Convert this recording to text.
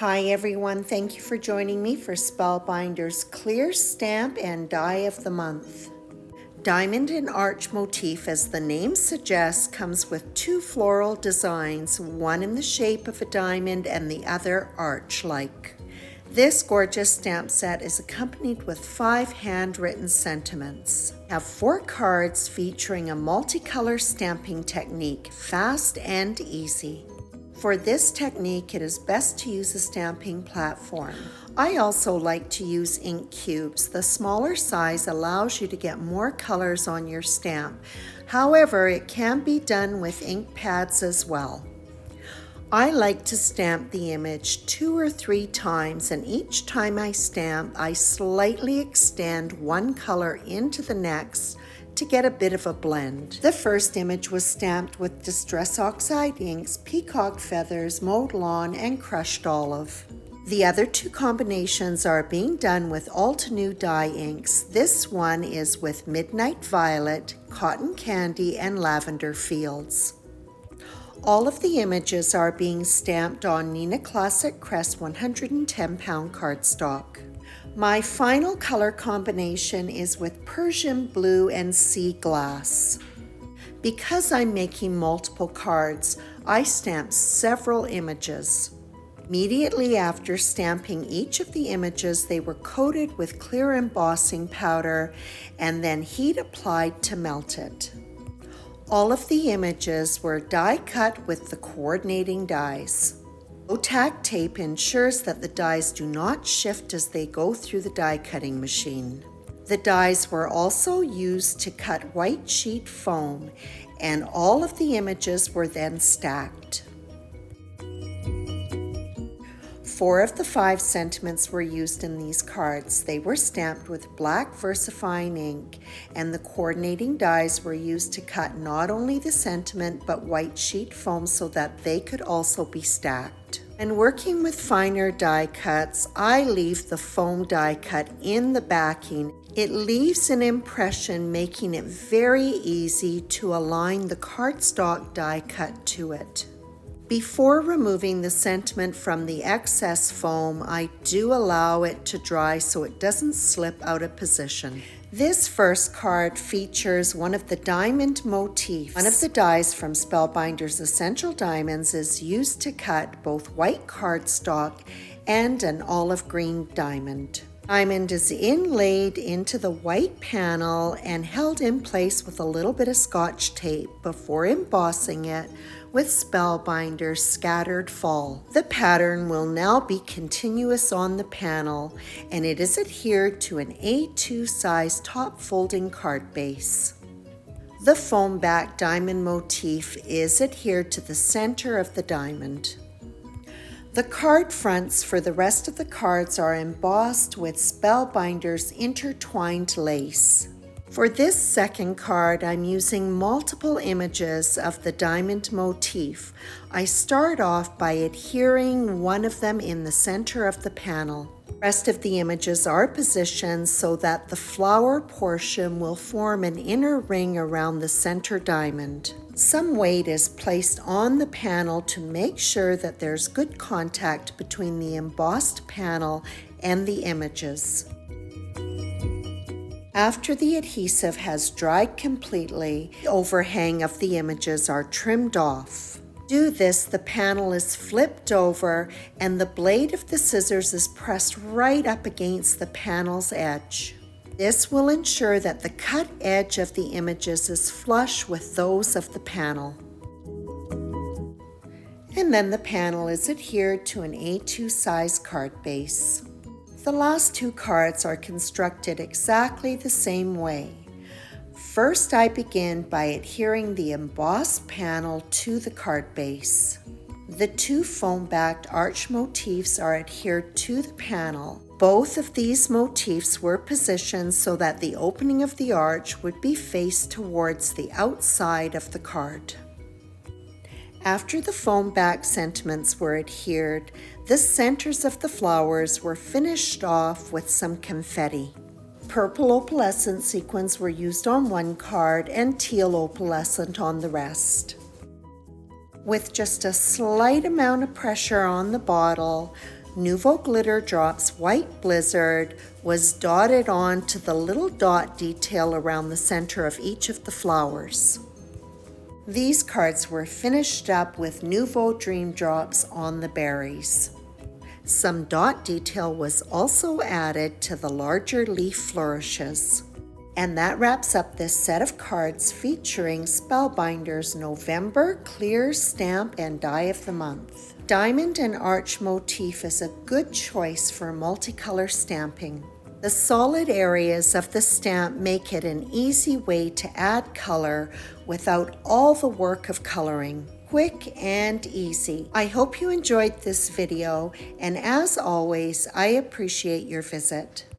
Hi everyone, thank you for joining me for Spellbinders Clear Stamp and Die of the Month. Diamond and Arch Motif, as the name suggests, comes with two floral designs, one in the shape of a diamond and the other arch-like. This gorgeous stamp set is accompanied with 5 handwritten sentiments. I have 4 cards featuring a multicolor stamping technique, fast and easy. For this technique, it is best to use a stamping platform. I also like to use ink cubes. The smaller size allows you to get more colors on your stamp. However, it can be done with ink pads as well. I like to stamp the image 2 or 3 times, and each time I stamp, I slightly extend one color into the next to get a bit of a blend. The first image was stamped with Distress Oxide inks, Peacock Feathers, Mowed Lawn, and Crushed Olive. The other 2 combinations are being done with Altenew dye inks. This one is with Midnight Violet, Cotton Candy, and Lavender Fields. All of the images are being stamped on Neenah Classic Crest 110-pound cardstock. My final color combination is with Persian Blue and Sea Glass. Because I'm making multiple cards, I stamped several images. Immediately after stamping each of the images, they were coated with clear embossing powder and then heat applied to melt it. All of the images were die cut with the coordinating dies. Low-tack tape ensures that the dies do not shift as they go through the die cutting machine. The dies were also used to cut white sheet foam, and all of the images were then stacked. 4 of the 5 sentiments were used in these cards. They were stamped with black VersaFine ink, and the coordinating dies were used to cut not only the sentiment but white sheet foam so that they could also be stacked. And working with finer die cuts, I leave the foam die cut in the backing. It leaves an impression, making it very easy to align the cardstock die cut to it. Before removing the sentiment from the excess foam, I do allow it to dry so it doesn't slip out of position. This first card features one of the diamond motifs. One of the dies from Spellbinders Essential Diamonds is used to cut both white cardstock and an olive green diamond. Diamond is inlaid into the white panel and held in place with a little bit of Scotch tape before embossing it with Spellbinders Scattered Fall. The pattern will now be continuous on the panel, and it is adhered to an A2 size top folding card base. The foam back diamond motif is adhered to the center of the diamond. The card fronts for the rest of the cards are embossed with Spellbinders intertwined lace. For this second card, I'm using multiple images of the diamond motif. I start off by adhering one of them in the center of the panel. The rest of the images are positioned so that the flower portion will form an inner ring around the center diamond. Some weight is placed on the panel to make sure that there's good contact between the embossed panel and the images. After the adhesive has dried completely, the overhang of the images are trimmed off. To do this, the panel is flipped over and the blade of the scissors is pressed right up against the panel's edge. This will ensure that the cut edge of the images is flush with those of the panel. And then the panel is adhered to an A2 size card base. The last 2 cards are constructed exactly the same way. First, I begin by adhering the embossed panel to the card base. The 2 foam-backed arch motifs are adhered to the panel. Both of these motifs were positioned so that the opening of the arch would be faced towards the outside of the card. After the foam-back sentiments were adhered, the centers of the flowers were finished off with some confetti. Purple opalescent sequins were used on one card and teal opalescent on the rest. With just a slight amount of pressure on the bottle, Nouveau Glitter Drops White Blizzard was dotted on to the little dot detail around the center of each of the flowers. These cards were finished up with Nouveau Dream Drops on the berries. Some dot detail was also added to the larger leaf flourishes. And that wraps up this set of cards featuring Spellbinders November Clear Stamp and Die of the Month. Diamond and Arch Motif is a good choice for multicolor stamping. The solid areas of the stamp make it an easy way to add color without all the work of coloring. Quick and easy. I hope you enjoyed this video, and as always, I appreciate your visit.